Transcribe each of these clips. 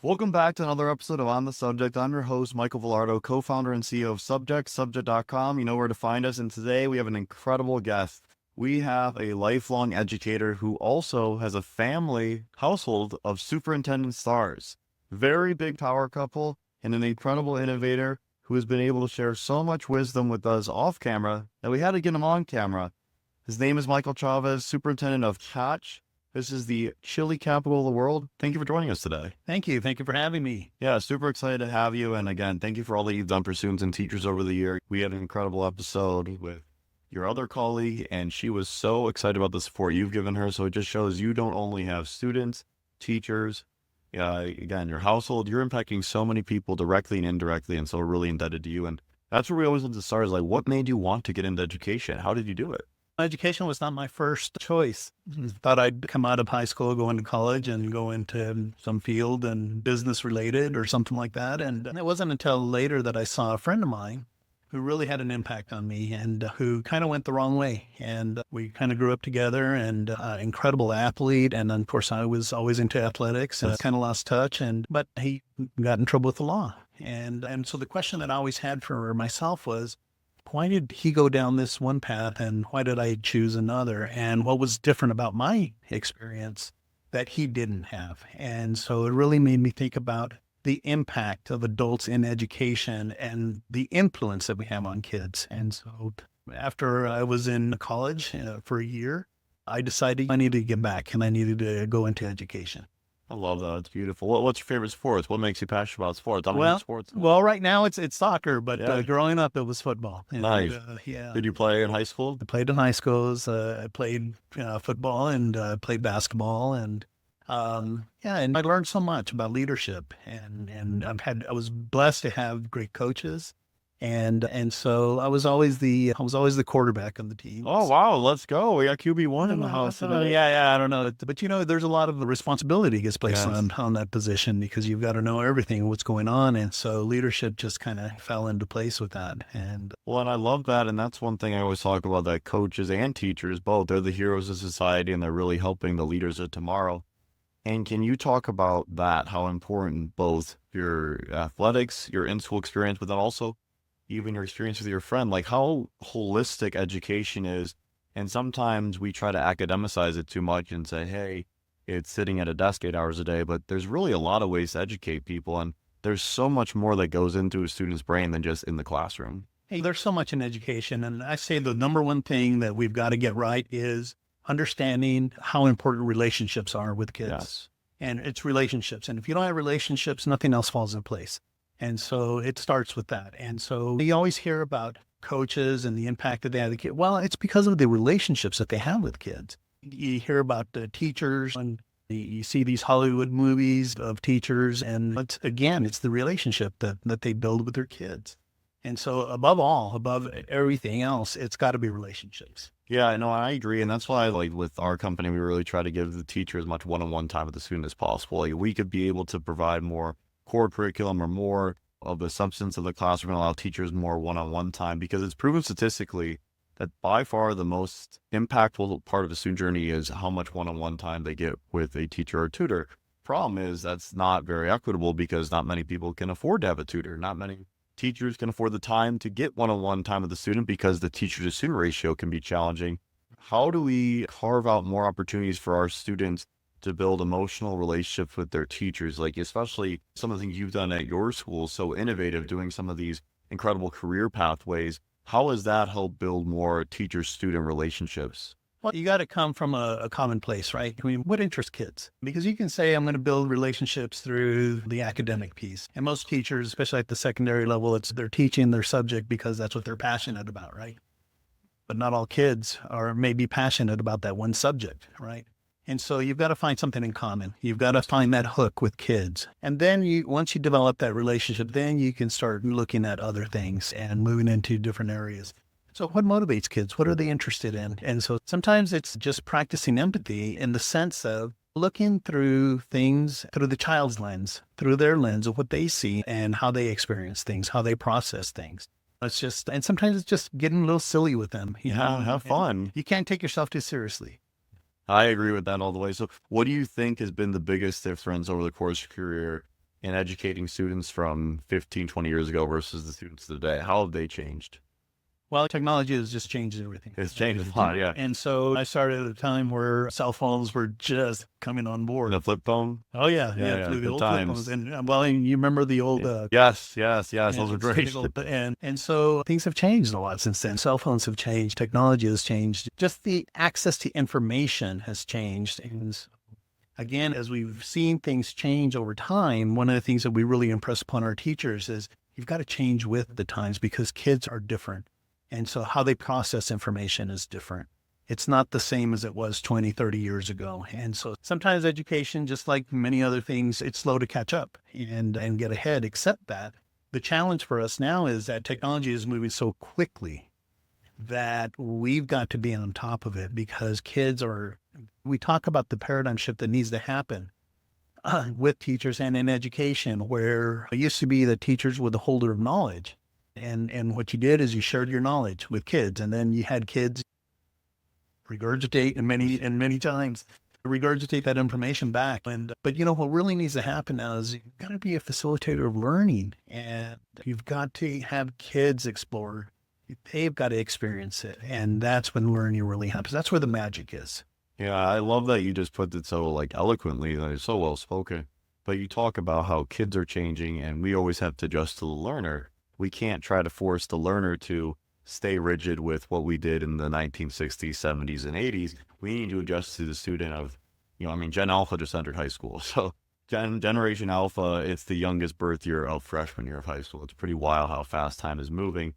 Welcome back to another episode of On the Subject. I'm your host, Michael Vilardo, co-founder and CEO of Subject.com. You know where to find us. And today we have an incredible guest. We have a lifelong educator who also has a family household of superintendent stars. Very big power couple and an incredible innovator who has been able to share so much wisdom with us off camera that we had to get him on camera. His name is Michael Chavez, superintendent of Catch. This is the chili capital of the world. Thank you for joining us today. Thank you. Thank you for having me. Yeah, super excited to have you. And again, thank you for all that you've done for students and teachers over the year. We had an incredible episode with your other colleague, and she was so excited about the support you've given her. So it just shows you don't only have students, teachers, again, your household, you're impacting so many people directly and indirectly. And so we're really indebted to you. And that's where we always want to start is like, what made you want to get into education? How did you do it? Education was not my first choice. Thought I'd come out of high school, go into college and go into some field and business related or something like that. And it wasn't until later that I saw a friend of mine who really had an impact on me and who kind of went the wrong way. And we kind of grew up together and incredible athlete. And of course, I was always into athletics and kind of lost touch. But he got in trouble with the law. And so the question that I always had for myself was, why did he go down this one path and why did I choose another? And what was different about my experience that he didn't have? And so it really made me think about the impact of adults in education and the influence that we have on kids. And so after I was in college for a year, I decided I needed to get back and I needed to go into education. I love that. It's beautiful. What's your favorite sports? What makes you passionate about sports? I don't know sports. Well, right now it's soccer, but growing up it was football. Nice. Did you play in high school? I played in high schools. I played football and played basketball, and and I learned so much about leadership. And I was blessed to have great coaches. And so I was always the quarterback of the team. Oh, wow. Let's go. We got QB1 in the house today. Yeah. I don't know. But, there's a lot of responsibility gets placed on that position because you've got to know everything, what's going on. And so leadership just kind of fell into place with that. And I love that. And that's one thing I always talk about, that coaches and teachers, both, they're the heroes of society and they're really helping the leaders of tomorrow. And can you talk about that, how important both your athletics, your in-school experience, but then also even your experience with your friend, like how holistic education is. And sometimes we try to academicize it too much and say, hey, it's sitting at a desk 8 hours a day, but there's really a lot of ways to educate people. And there's so much more that goes into a student's brain than just in the classroom. Hey, there's so much in education. And I say the number one thing that we've got to get right is understanding how important relationships are with kids. Yes. And it's relationships. And if you don't have relationships, nothing else falls in place. And so it starts with that. And so you always hear about coaches and the impact that they have on the kid. Well, it's because of the relationships that they have with kids. You hear about the teachers and you see these Hollywood movies of teachers. And it's the relationship that they build with their kids. And so above everything else, it's got to be relationships. Yeah, no, I agree. And that's why, like, with our company, we really try to give the teacher as much one-on-one time with the student as possible. Like, we could be able to provide more core curriculum or more of the substance of the classroom and allow teachers more one-on-one time, because it's proven statistically that by far the most impactful part of the student journey is how much one-on-one time they get with a teacher or tutor. Problem is that's not very equitable because not many people can afford to have a tutor. Not many teachers can afford the time to get one-on-one time with the student because the teacher to student ratio can be challenging. How do we carve out more opportunities for our students to build emotional relationships with their teachers, like especially some of the things you've done at your school, so innovative, doing some of these incredible career pathways? How has that helped build more teacher-student relationships? Well, you got to come from a common place, right? I mean, what interests kids? Because you can say, I'm going to build relationships through the academic piece. And most teachers, especially at the secondary level, they're teaching their subject because that's what they're passionate about, right? But not all kids are maybe passionate about that one subject, right? And so you've got to find something in common. You've got to find that hook with kids. And then once you develop that relationship, then you can start looking at other things and moving into different areas. So what motivates kids? What are they interested in? And so sometimes it's just practicing empathy in the sense of looking through things through the child's lens, through their lens of what they see and how they experience things, how they process things. And sometimes it's just getting a little silly with them. Have fun. You can't take yourself too seriously. I agree with that all the way. So what do you think has been the biggest difference over the course of your career in educating students from 15, 20 years ago versus the students today? How have they changed? Well, technology has just changed everything. It's changed a lot, yeah. And so I started at a time where cell phones were just coming on board. The flip phone? Oh yeah, Yeah, the good old flip phones. times. And well, you remember the old Yes, those are and great. and so things have changed a lot since then. Cell phones have changed, technology has changed, just the access to information has changed. And again, as we've seen things change over time, one of the things that we really impress upon our teachers is you've got to change with the times because kids are different. And so how they process information is different. It's not the same as it was 20, 30 years ago. And so sometimes education, just like many other things, it's slow to catch up and get ahead, except that the challenge for us now is that technology is moving so quickly that we've got to be on top of it because we talk about the paradigm shift that needs to happen with teachers and in education, where it used to be that teachers were the holder of knowledge. And what you did is you shared your knowledge with kids, and then you had kids regurgitate and many times regurgitate that information back. But what really needs to happen now is you've got to be a facilitator of learning, and you've got to have kids explore. They've got to experience it, and that's when learning really happens. That's where the magic is. Yeah, I love that you just put it so eloquently, so well spoken. But you talk about how kids are changing, and we always have to adjust to the learner. We can't try to force the learner to stay rigid with what we did in the 1960s, 70s, and 80s. We need to adjust to the student of, Gen Alpha just entered high school. So Generation Alpha, it's the youngest birth year of freshman year of high school. It's pretty wild how fast time is moving.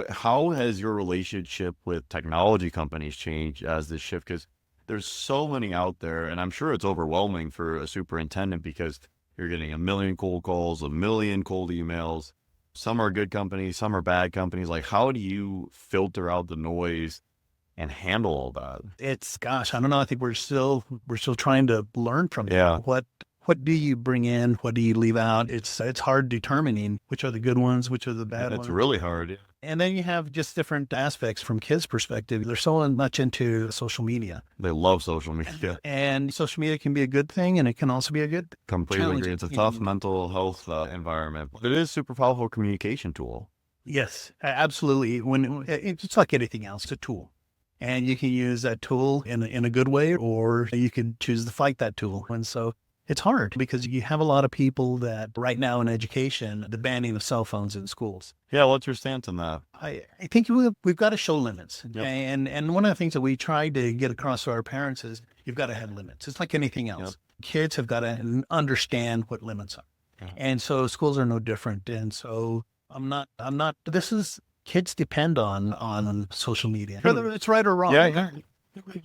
How has your relationship with technology companies changed as this shift? Because there's so many out there, and I'm sure it's overwhelming for a superintendent because you're getting a million cold calls, a million cold emails. Some are good companies, some are bad companies. How do you filter out the noise and handle all that? I don't know. I think we're still trying to learn from it. Yeah. What do you bring in? What do you leave out? It's hard determining which are the good ones, which are the bad ones. It's really hard. Yeah. And then you have just different aspects from kids' perspective. They're so much into social media. They love social media. And social media can be a good thing, and it can also be a good Completely agree. It's a tough mental health environment. But it is a super powerful communication tool. Yes, absolutely. It's like anything else, it's a tool. And you can use that tool in a good way, or you can choose to fight that tool. And so it's hard because you have a lot of people that right now in education, the banning of cell phones in schools. Yeah, what's your stance on that? I think we've got to show limits. Yep. And one of the things that we try to get across to our parents is you've got to have limits. It's like anything else. Yep. Kids have got to understand what limits are. Yeah. And so schools are no different. And so kids depend on social media. Whether it's right or wrong. Yeah.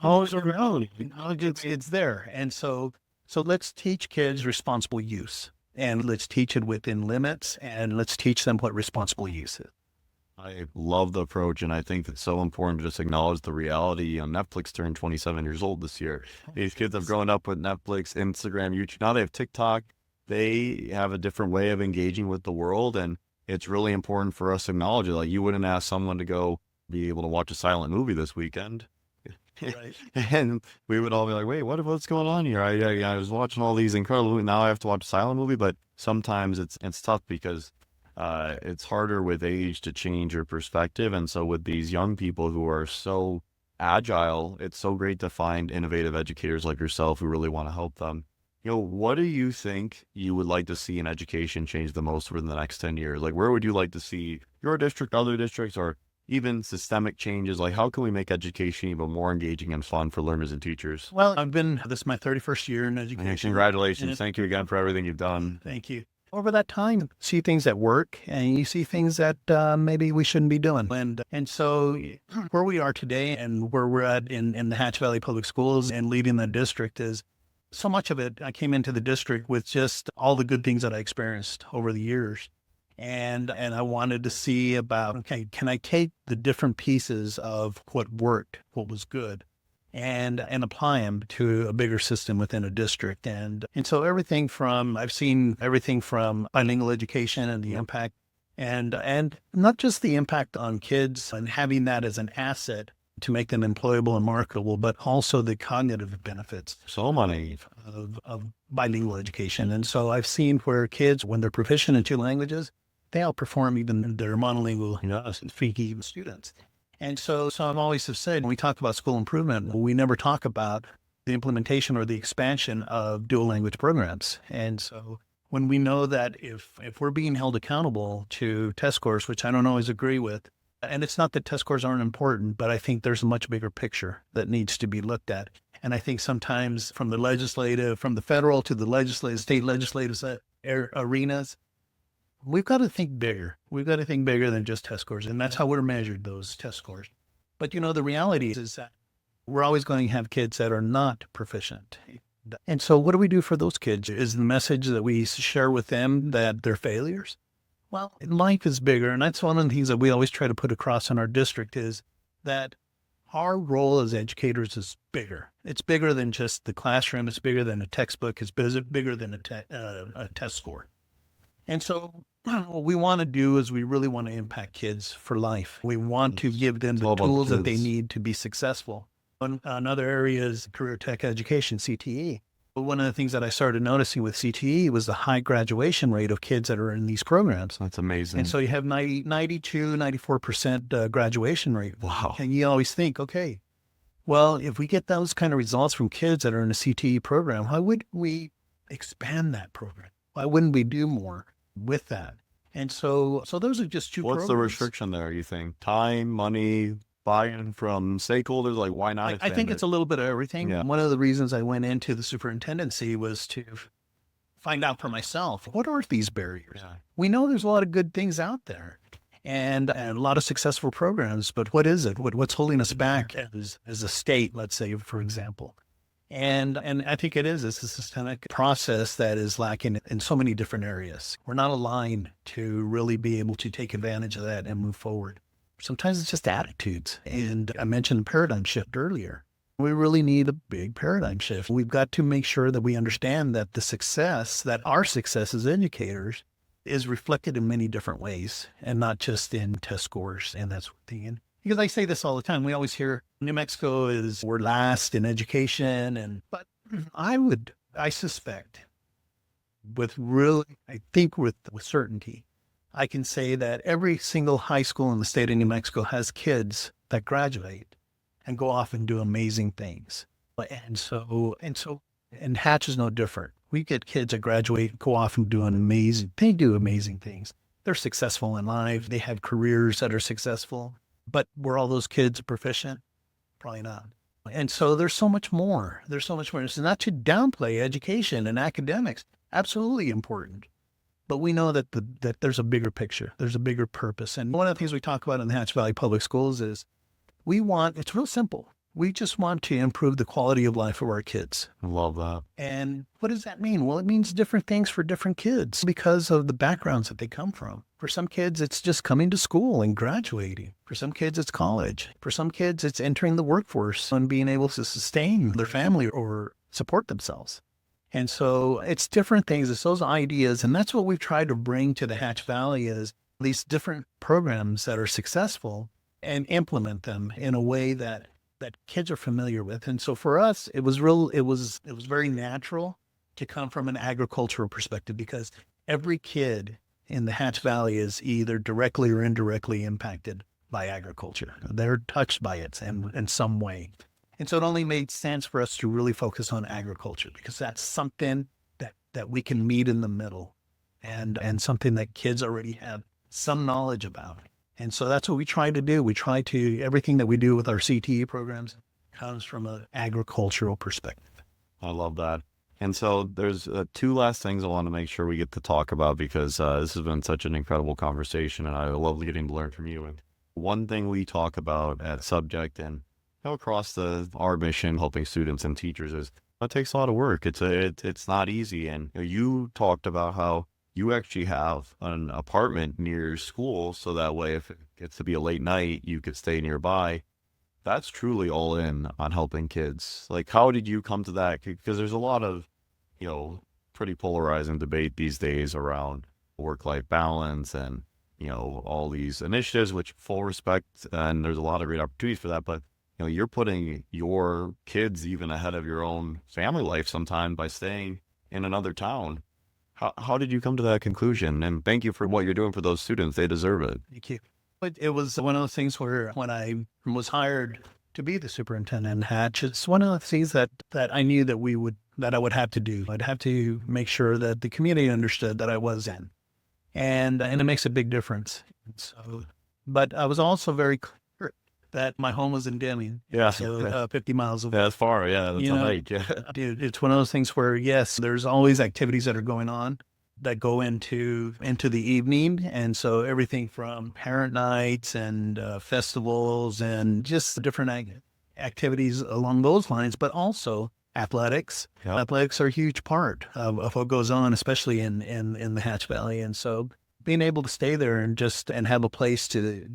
Always around. It's there. And so let's teach kids responsible use, and let's teach it within limits, and let's teach them what responsible use is. I love the approach, and I think it's so important to just acknowledge the reality. Netflix turned 27 years old this year. These kids have grown up with Netflix, Instagram, YouTube. Now they have TikTok. They have a different way of engaging with the world, and it's really important for us to acknowledge it. You wouldn't ask someone to go be able to watch a silent movie this weekend. Right. And we would all be like, wait, what's going on here? I was watching all these incredible movies. Now I have to watch a silent movie. But sometimes it's tough because it's harder with age to change your perspective. And so with these young people who are so agile, it's so great to find innovative educators like yourself who really want to help them. What do you think you would like to see in education change the most within the next 10 years? Where would you like to see your district, other districts, or even systemic changes? How can we make education even more engaging and fun for learners and teachers? Well, this is my 31st year in education. And congratulations. Thank you again for everything you've done. Thank you. Over that time, see things that work, and you see things that maybe we shouldn't be doing. And so where we are today and where we're at in the Hatch Valley Public Schools and leading the district is so much of it. I came into the district with just all the good things that I experienced over the years. And I wanted to see about, okay, can I take the different pieces of what worked, what was good, and apply them to a bigger system within a district. And so I've seen everything from bilingual education and the impact, and not just the impact on kids and having that as an asset to make them employable and marketable, but also the cognitive benefits So many. of bilingual education. And so I've seen where kids, when they're proficient in two languages, they outperform even their monolingual, speaking students. And so I've always have said, when we talk about school improvement, we never talk about the implementation or the expansion of dual language programs. And so when we know that if we're being held accountable to test scores, which I don't always agree with, and it's not that test scores aren't important, but I think there's a much bigger picture that needs to be looked at. And I think sometimes from the federal to the legislative, state legislative arenas, we've got to think bigger. We've got to think bigger than just test scores. And that's how we're measured, those test scores. But, the reality is that we're always going to have kids that are not proficient. And so what do we do for those kids? Is the message that we share with them that they're failures? Well, life is bigger. And that's one of the things that we always try to put across in our district is that our role as educators is bigger. It's bigger than just the classroom. It's bigger than a textbook. It's bigger than a test score. And so what we want to do is we really want to impact kids for life. We want to give them the tools that they need to be successful. Another area is career tech education, CTE. But one of the things that I started noticing with CTE was the high graduation rate of kids that are in these programs. That's amazing. And so you have 92, 94% graduation rate. Wow. And you always think, okay, well, if we get those kind of results from kids that are in a CTE program, why would we expand that program? Why wouldn't we do more with that? And so those are just two What's programs. the restriction there, you think? Time, money, buy-in from stakeholders? Like, why not I think it's a little bit of everything. Yeah. One of the reasons I went into the superintendency was to find out for myself, what are these barriers? Yeah. We know there's a lot of good things out there and a lot of successful programs, but what is it? What's holding us back as a state, let's say, for example? And I think it's a systemic process that is lacking in so many different areas. We're not aligned to really be able to take advantage of that and move forward. Sometimes it's just attitudes. And I mentioned paradigm shift earlier. We really need a big paradigm shift. We've got to make sure that we understand that our success as educators is reflected in many different ways and not just in test scores and that sort of thing. Because I say this all the time. We always hear New Mexico we're last in education. But I suspect with certainty, I can say that every single high school in the state of New Mexico has kids that graduate and go off and do amazing things. And Hatch is no different. We get kids that graduate, go off and do amazing things. They're successful in life. They have careers that are successful. But were all those kids proficient? Probably not. And so there's so much more. It's not to downplay education and academics. Absolutely important. But we know that there's a bigger picture. There's a bigger purpose. And one of the things we talk about in the Hatch Valley Public Schools is it's real simple. We just want to improve the quality of life of our kids. I love that. And what does that mean? Well, it means different things for different kids because of the backgrounds that they come from. For some kids, it's just coming to school and graduating. For some kids, it's college. For some kids, it's entering the workforce and being able to sustain their family or support themselves. And so it's different things. It's those ideas. And that's what we've tried to bring to the Hatch Valley is these different programs that are successful and implement them in a way that kids are familiar with. And so for us, it was very natural to come from an agricultural perspective because every kid in the Hatch Valley is either directly or indirectly impacted by agriculture. They're touched by it in some way. And so it only made sense for us to really focus on agriculture because that's something that we can meet in the middle and something that kids already have some knowledge about. And so that's what we try to do. Everything that we do with our CTE programs comes from an agricultural perspective. I love that. And so there's two last things I want to make sure we get to talk about because this has been such an incredible conversation and I love getting to learn from you. And one thing we talk about at Subject and across our mission, helping students and teachers is it takes a lot of work. It's not easy. And you talked about how you actually have an apartment near your school, so that way if it gets to be a late night, you could stay nearby. That's truly all in on helping kids. Like, how did you come to that? Because there's a lot of, pretty polarizing debate these days around work-life balance and, all these initiatives, which full respect, and there's a lot of great opportunities for that. But, you're putting your kids even ahead of your own family life sometime by staying in another town. How did you come to that conclusion? And thank you for what you're doing for those students. They deserve it. Thank you. But it was one of those things where when I was hired to be the superintendent in Hatch, it's one of the things that I knew that I would have to do. I'd have to make sure that the community understood that I was in, and it makes a big difference. So, but I was also very clear that my home was in Deming, Yeah. so 50 miles away. That's far. Yeah. That's You a know, hike. Yeah. Dude, it's one of those things where, yes, there's always activities that are going on that go into the evening. And so everything from parent nights and festivals and just different activities along those lines, but also athletics. Yep. Athletics are a huge part of what goes on, especially in the Hatch Valley. And so being able to stay there and have a place to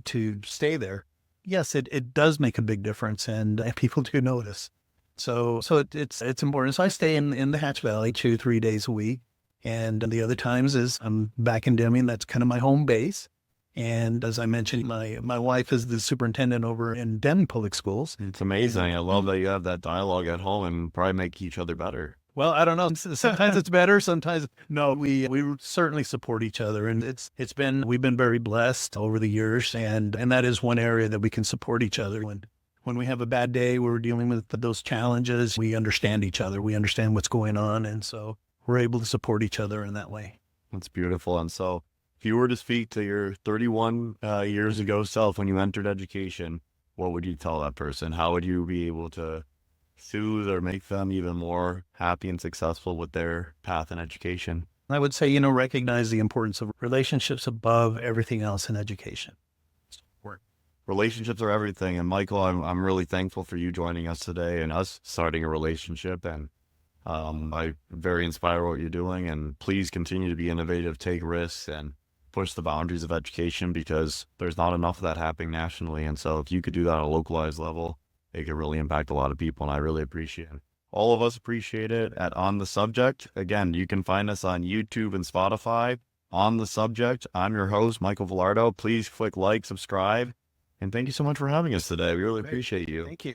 stay there, yes, it does make a big difference, and people do notice. So it's important. So I stay in the Hatch Valley 2-3 days a week. And the other times is I'm back in Deming. That's kind of my home base. And as I mentioned, my wife is the superintendent over in Deming Public Schools. It's amazing. I love that you have that dialogue at home and probably make each other better. Well, I don't know. Sometimes it's better. Sometimes no. We certainly support each other, and we've been very blessed over the years, and that is one area that we can support each other. When we have a bad day, we're dealing with those challenges. We understand each other. We understand what's going on, and so we're able to support each other in that way. That's beautiful. And so if you were to speak to your 31 years ago self when you entered education, what would you tell that person? How would you be able to soothe or make them even more happy and successful with their path in education? I would say, recognize the importance of relationships above everything else in education. Relationships are everything. And Michael, I'm really thankful for you joining us today and us starting a relationship. And I'm very inspired by what you're doing, and please continue to be innovative, take risks, and push the boundaries of education, because there's not enough of that happening nationally. And so if you could do that on a localized level, it could really impact a lot of people, and I really appreciate it. All of us appreciate it at On the Subject. Again, you can find us on YouTube and Spotify. On the Subject. I'm your host, Michael Vilardo. Please click like, subscribe, and thank you so much for having us today. We really appreciate you. Thank you.